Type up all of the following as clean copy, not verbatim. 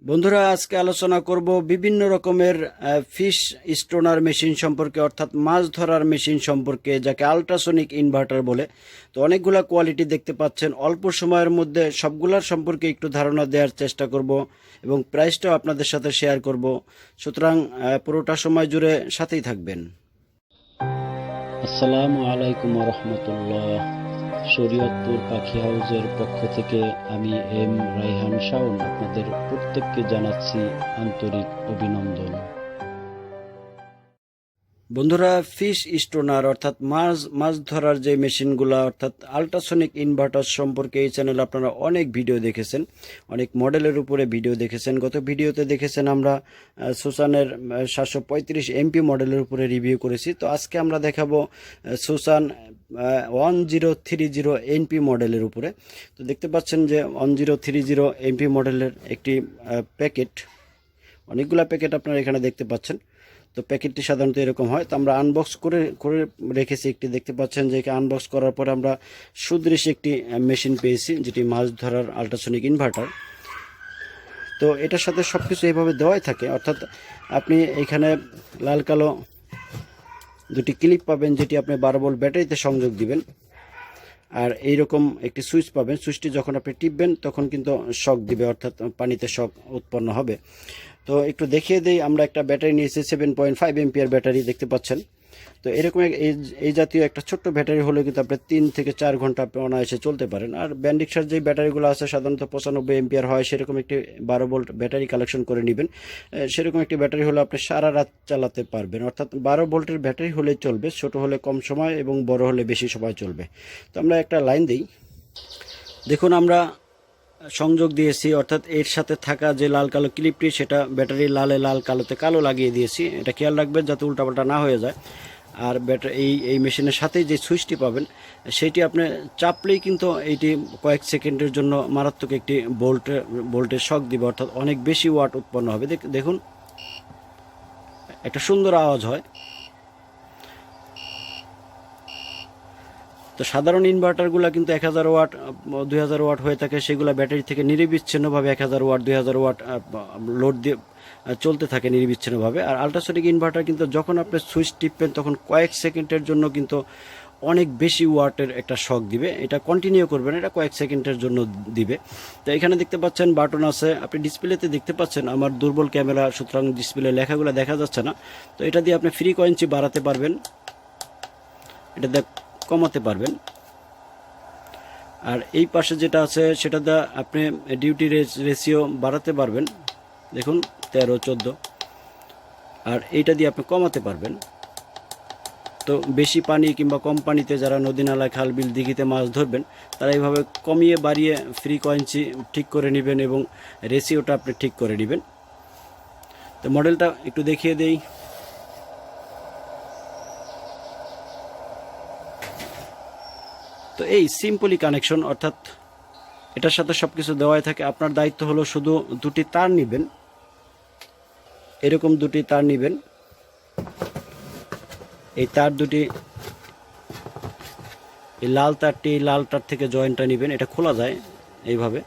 বন্ধুরা আজকে আলোচনা করব বিভিন্ন রকমের ফিশ স্টোনার মেশিন সম্পর্কে, অর্থাৎ মাছ ধরার মেশিন সম্পর্কে, যাকে আল্ট্রাসনিক ইনভার্টার বলে। তো অনেকগুলা কোয়ালিটি দেখতে পাচ্ছেন, অল্প সময়ের মধ্যে সবগুলার সম্পর্কে একটু ধারণা দেওয়ার চেষ্টা করব এবং প্রাইসটাও আপনাদের সাথে শেয়ার করব। সুতরাং পুরোটা সময় জুড়ে সাথেই থাকবেন। আসসালামু আলাইকুম রহমতুল্লাহ। শরীয়তপুর পাখি হাউসের পক্ষ থেকে আমি এম রাইহান শাওন আপনাদের প্রত্যেককে জানাচ্ছি আন্তরিক অভিনন্দন। বন্ধুরা, ফিশ স্টোনার অর্থাৎ মাছ ধরার যে মেশিনগুলো অর্থাৎ আল্ট্রাসনিক ইনভার্টার সম্পর্কে এই চ্যানেলে আপনারা অনেক ভিডিও দেখেছেন, অনেক মডেলের উপরে ভিডিও দেখেছেন। গত ভিডিওতে দেখেছেন আমরা সুসানের 735 এমপি মডেলের উপরে রিভিউ করেছি। তো আজকে আমরা দেখাবো সুসান 1030 এনপি মডেলের উপরে। তো দেখতে পাচ্ছেন যে 1030 এমপি মডেলের একটি প্যাকেট, অনেকগুলা প্যাকেট আপনারা এখানে দেখতে পাচ্ছেন। তো প্যাকেটটি সাধারণত এরকম হয়। তো আমরা আনবক্স করে রেখেছি একটি, দেখতে পাচ্ছেন যে আনবক্স করার পরে আমরা সুদৃশ্য একটি মেশিন পেয়েছি, যেটি মাছ ধরার আল্ট্রাসনিক ইনভার্টার। তো এটার সাথে সব কিছু এইভাবে দেওয়াই থাকে, অর্থাৎ আপনি এখানে লাল কালো দুটি ক্লিপ পাবেন, যেটি আপনি 12 ভোল্ট ব্যাটারিতে সংযোগ দিবেন। আর এইরকম একটি সুইচ পাবেন, সুইচটি যখন আপনি টিপবেন তখন কিন্তু শক দিবে, অর্থাৎ পানিতে শক উৎপন্ন হবে। তো একটু দেখিয়ে দেই, আমরা একটা ব্যাটারি নিয়েছি 7.5 এম্পিয়ার ব্যাটারি, দেখতে পাচ্ছেন। তো এরকম এই জাতীয় একটা ছোট্ট ব্যাটারি হলে কিন্তু আপনি 3 থেকে 4 ঘন্টা অনায়াসে চলতে পারেন। আর ব্যান্ডিক্সার যে ব্যাটারিগুলো আছে সাধারণত 95 এম্পিয়ার হয়, সেরকম একটি 12 ভোল্ট ব্যাটারি কালেকশন করে নেবেন। সেরকম একটি ব্যাটারি হলে আপনি সারা রাত চালাতে পারবেন, অর্থাৎ 12 ভোল্টের ব্যাটারি হলেই চলবে, ছোট হলে কম সময় এবং বড় হলে বেশি সময় চলবে। তো আমরা একটা লাইন দিই, দেখুন আমরা সংযোগ দিয়েছি, অর্থাৎ এর সাথে থাকা যে লাল কালো ক্লিপটি সেটা ব্যাটারি লালে লাল কালোতে কালো লাগিয়ে দিয়েছি। এটা খেয়াল রাখবেন যাতে উল্টাপাল্টা না হয়ে যায়। আর এই মেশিনের সাথেই যে সুইচটি পাবেন সেটি আপনি চাপলেই কিন্তু এইটি কয়েক সেকেন্ডের জন্য মারাত্মক একটি ভোল্টের শক দিবে, অর্থাৎ অনেক বেশি ওয়াট উৎপন্ন হবে। দেখুন একটা সুন্দর আওয়াজ হয়। তো সাধারণ ইনভার্টারগুলো কিন্তু 1000 ওয়াট 2000 ওয়াট হয়ে থাকে, সেগুলো ব্যাটারি থেকে নিরবিচ্ছিন্নভাবে 1000 ওয়াট 2000 ওয়াট লোড দিয়ে চলতে থাকে নিরবিচ্ছিন্নভাবে। আর আল্ট্রাসনিক ইনভার্টার কিন্তু যখন আপনি সুইচ টিপবেন তখন কয়েক সেকেন্ডের জন্য কিন্তু অনেক বেশি ওয়াটের একটা শক দিবে। এটা কন্টিনিউ করবেন, এটা কয়েক সেকেন্ডের জন্য দিবে। তো এখানে দেখতে পাচ্ছেন বাটন আছে, আপনি ডিসপ্লেতে দেখতে পাচ্ছেন। আমার দুর্বল ক্যামেরা, সুতরাং ডিসপ্লে লেখাগুলো দেখা যাচ্ছে না। তো এটা দিয়ে আপনি ফ্রিকোয়েন্সি বাড়াতে পারবেন, এটা কমাতে পারবেন। আর এই পাশে যেটা আছে সেটাতে আপনি ডিউটি রেশিও বাড়াতে পারবেন, দেখুন 13 14। আর এইটা দিয়ে আপনি কমাতে পারবেন। তো বেশি পানি কিংবা কম পানিতে যারা নদী নালা খাল বিল দিঘিতে মাছ ধরবেন তারা এইভাবে কমিয়ে বাড়িয়ে ফ্রিকোয়েন্সি ঠিক করে নেবেন এবং রেশিওটা আপনি ঠিক করে নেবেন। তো মডেলটা একটু দেখিয়ে দেই। তো এই সিম্পলি কানেকশন, অর্থাৎ এটার সাথে সব কিছু দেওয়াই থাকে। আপনার দায়িত্ব হলো শুধু দুটি তার নেবেন, এরকম দুটি তার নেবেন। এই তার দুটি, এই লাল তার থেকে জয়েন্টটা নেবেন, এটা খোলা যায় এইভাবে।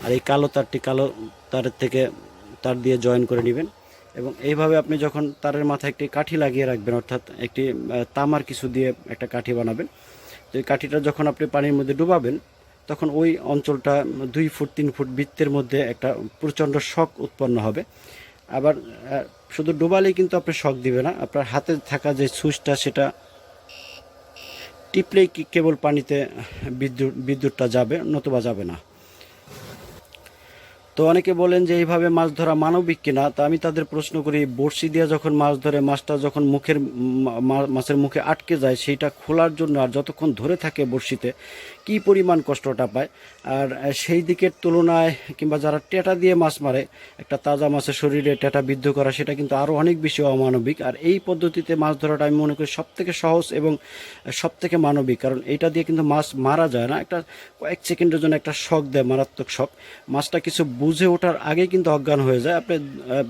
আর এই কালো তারটি কালো তারের থেকে তার দিয়ে জয়েন করে নেবেন এবং এইভাবে আপনি যখন তারের মাথায় একটি কাঠি লাগিয়ে রাখবেন, অর্থাৎ একটি তামার কিছু দিয়ে একটা কাঠি বানাবেন। তো এই কাঠিটা যখন আপনি পানির মধ্যে ডুবাবেন তখন ওই অঞ্চলটা 2 ফুট 3 ফুট বৃত্তের মধ্যে একটা প্রচণ্ড শক উৎপন্ন হবে। আবার শুধু ডুবালেই কিন্তু আপনি শক দিবে না, আপনার হাতে থাকা যে সুইচটা সেটা টিপলেই কেবল পানিতে বিদ্যুৎটা যাবে, নতুবা যাবে না। তো অনেকে বলেন যে এইভাবে মাছ ধরা মানবিক কিনা। তা আমি তাদের প্রশ্ন করি, বড়শি দিয়ে যখন মাছ ধরে মাছটা যখন মাছের মুখে আটকে যায়, সেইটা খোলার জন্য আর যতক্ষণ ধরে থাকে বড়শিতে কি পরিমাণ কষ্টটা পায়। আর সেই দিকের তুলনায় কিংবা যারা টেটা দিয়ে মাছ মারে, একটা তাজা মাছের শরীরে টেটা বিদ্ধ করা, সেটা কিন্তু আরও অনেক বেশি অমানবিক। আর এই পদ্ধতিতে মাছ ধরাটা আমি মনে করি সবথেকে সহজ এবং সবথেকে মানবিক, কারণ এইটা দিয়ে কিন্তু মাছ মারা যায় না, একটা কয়েক সেকেন্ডের জন্য একটা শক দেয়, মারাত্মক শক। মাছটা কিছু বুঝে ওঠার আগে কিন্তু অজ্ঞান হয়ে যায়, আপনি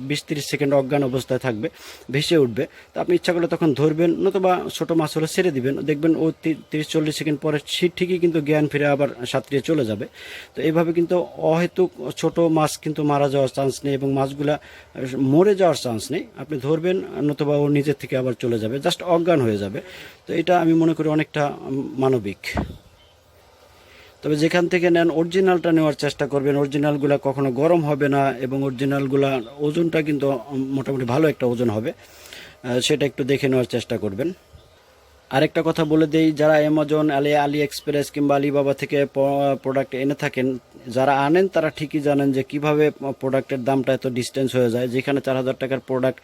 20-30 সেকেন্ড অজ্ঞান অবস্থায় থাকবে, ভেসে উঠবে। তো আপনি ইচ্ছা করলে তখন ধরবেন, নতুবা ছোটো মাছ হলে ছেড়ে দিবেন, দেখবেন ও 30-40 সেকেন্ড পরে ঠিকই কিন্তু জ্ঞান ফিরে আবার সাঁতরিয়ে চলে যাবে। তো এইভাবে কিন্তু অহেতুক ছোট মাছ কিন্তু মারা যাওয়ার চান্স নেই এবং মাছগুলা মরে যাওয়ার চান্স নেই। আপনি ধরবেন নতুবা ও নিজের থেকে আবার চলে যাবে, জাস্ট অজ্ঞান হয়ে যাবে। তো এটা আমি মনে করি অনেকটা মানবিক। তবে যেখান থেকে নেন অরিজিনালটা নেওয়ার চেষ্টা করবেন। অরিজিনালগুলো কখনো গরম হবে না এবং অরিজিনালগুলো ওজনটা কিন্তু মোটামুটি ভালো একটা ওজন হবে, সেটা একটু দেখে নেওয়ার চেষ্টা করবেন। আরেকটা কথা বলে দেই, যারা অ্যামাজন, আলি এক্সপ্রেস কিংবা আলিবাবা থেকে প্রোডাক্ট এনে থাকেন, যারা আনেন তারা ঠিকই জানেন যে কিভাবে প্রোডাক্টের দামটা এত ডিস্টেন্স হয়ে যায়। যেখানে 4000 টাকার প্রোডাক্ট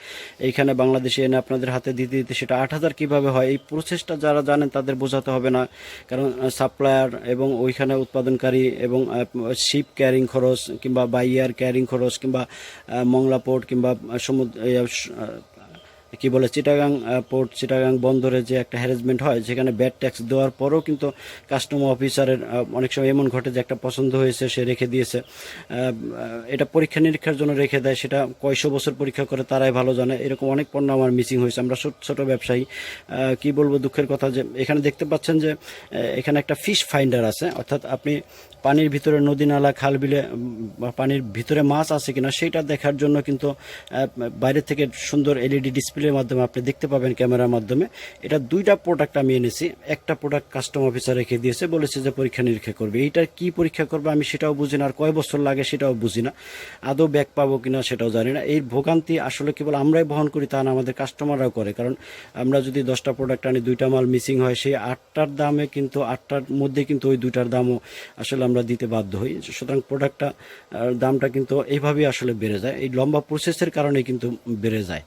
এইখানে বাংলাদেশে এনে আপনাদের হাতে দিতে দিতে সেটা 8000 কিভাবে হয়, এই প্রসেসটা যারা জানেন তাদের বোঝাতে হবে না। কারণ সাপ্লায়ার এবং ওইখানে উৎপাদনকারী এবং শিপ ক্যারিং খরচ কিংবা বাইয়ার ক্যারিং খরচ কিংবা মংলা পোর্ট কিংবা সমুদ্র কি বলে চিটাগাং পোর্ট, চিটাগাং বন্দরে যে একটা হ্যারাসমেন্ট হয়, যেখানে ব্যাড ট্যাক্স দেওয়ার পরেও কিন্তু কাস্টম অফিসারের অনেক সময় এমন ঘটে যে একটা পছন্দ হয়েছে সে রেখে দিয়েছে, এটা পরীক্ষা নিরীক্ষার জন্য রেখে দেয়, সেটা কয়শো বছর পরীক্ষা করে তারাই ভালো জানে। এরকম অনেক পণ্য আমার মিসিং হয়েছে। আমরা ছোট ব্যবসায়ী, কি বলবো, দুঃখের কথা যে এখানে দেখতে পাচ্ছেন যে এখানে একটা ফিশ ফাইন্ডার আছে, অর্থাৎ আপনি পানির ভিতরে নদী নালা খাল বিলে পানির ভিতরে মাছ আছে কিনা সেটা দেখার জন্য কিন্তু বাইরে থেকে সুন্দর এলইডি ডিসপ্লের মাধ্যমে আপনি দেখতে পাবেন ক্যামেরার মাধ্যমে। এটা 2টা প্রোডাক্ট আমি এনেছি। একটা প্রোডাক্ট কাস্টম অফিসার রেখে দিয়েছে, বলেছে যে পরীক্ষা নিরীক্ষা করবে। এইটার কি পরীক্ষা করবে আমি সেটাও বুঝি না, আর কয় বছর লাগে সেটাও বুঝি না, আদৌ ব্যাক পাবো কিনা সেটাও জানি না। এই ভোগান্তি আসলে কেবল আমরাই বহন করি তা না, আমাদের কাস্টমাররাও করে। কারণ আমরা যদি 10টা প্রোডাক্ট আনি, 2টা মাল মিসিং হয়, সেই 8টার দামে কিন্তু 8টার মধ্যে কিন্তু ওই 2টার দামও আসলে আমরা দিতে বাধ্য হই। সুতরাং প্রোডাক্টটা দামটা কিন্তু এইভাবেই আসলে বেড়ে যায়, এই লম্বা প্রসেসের কারণে কিন্তু বেড়ে যায়।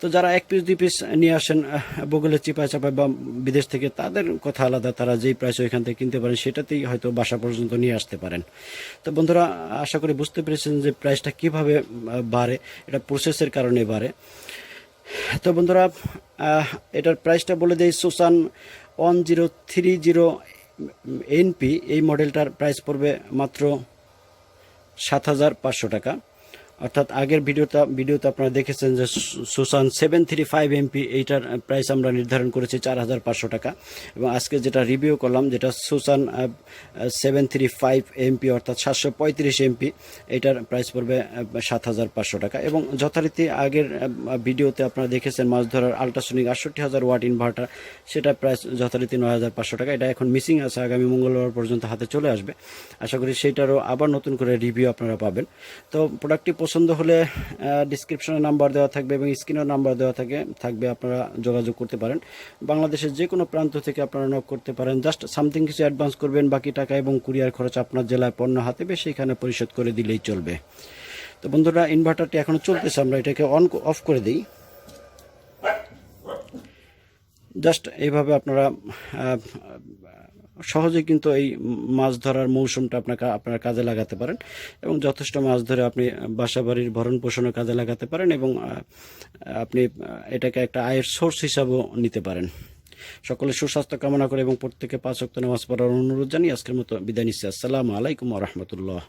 তো যারা 1 পিস 2 পিস নিয়ে আসেন বগলে চিপায় চাপায় বা বিদেশ থেকে, তাদের কথা আলাদা, তারা যেই প্রাইস ওইখান থেকে কিনতে পারেন সেটাতেই হয়তো বাসা পর্যন্ত নিয়ে আসতে পারেন। তো বন্ধুরা, আশা করি বুঝতে পেরেছেন যে প্রাইসটা কিভাবে বাড়ে, এটা প্রসেসের কারণে বাড়ে। তো বন্ধুরা, এটার প্রাইসটা বলে দেই। SUSAN-1030NP এই মডেলটার প্রাইস পড়বে মাত্র 7500 টাকা। অর্থাৎ আগের ভিডিওতে আপনারা দেখেছেন যে SUSAN-1030NP এইটার প্রাইস আমরা নির্ধারণ করেছি 4500 টাকা, এবং আজকে যেটা রিভিউ করলাম যেটা SUSAN-735MP অর্থাৎ 735MP, এইটার প্রাইস পড়বে 7500 টাকা। এবং যথারীতি আগের ভিডিওতে আপনারা দেখেছেন মাছ ধরার আল্ট্রাসনিক 68000 ওয়াট ইনভার্টার, সেটা প্রাইস যথারীতি 9500 টাকা। এটা এখন মিসিং আছে, আগামী মঙ্গলবার পর্যন্ত হাতে চলে আসবে। আশা করি সেইটারও আবার নতুন করে রিভিউ আপনারা পাবেন। তো প্রোডাক্টটি পছন্দ হলে ডিসক্রিপশনে নাম্বার দেওয়া থাকবে এবং স্ক্রিনের নাম্বার দেওয়া থাকবে, আপনারা যোগাযোগ করতে পারেন। বাংলাদেশের যে কোনো প্রান্ত থেকে আপনারা নক করতে পারেন। জাস্ট সামথিং কিছু অ্যাডভান্স করবেন, বাকি টাকা এবং কুরিয়ার খরচ আপনার জেলায় পণ্য হাতে পেয়ে সেখানে পরিশোধ করে দিলেই চলবে। তো বন্ধুরা, ইনভার্টারটি এখনও চলতেছে, আমরা এটাকে অফ করে দিই। জাস্ট এইভাবে আপনারা সহজে কিন্তু এই মাছ ধরার মৌসুমটা আপনারা কাজে লাগাতে পারেন এবং যথেষ্ট মাছ ধরে আপনি বাসাবাড়ির ভরণ পোষণের কাজে লাগাতে পারেন এবং আপনি এটাকে একটা আয়ের সোর্স হিসাবেও নিতে পারেন। সকলে সুস্বাস্থ্য কামনা করে এবং প্রত্যেকে 5 ওয়াক্ত নামাজ পড়ার অনুরোধ জানিয়ে আজকের মতো বিদায় নিচ্ছি। আসসালামু আলাইকুম ওয়া রাহমাতুল্লাহ।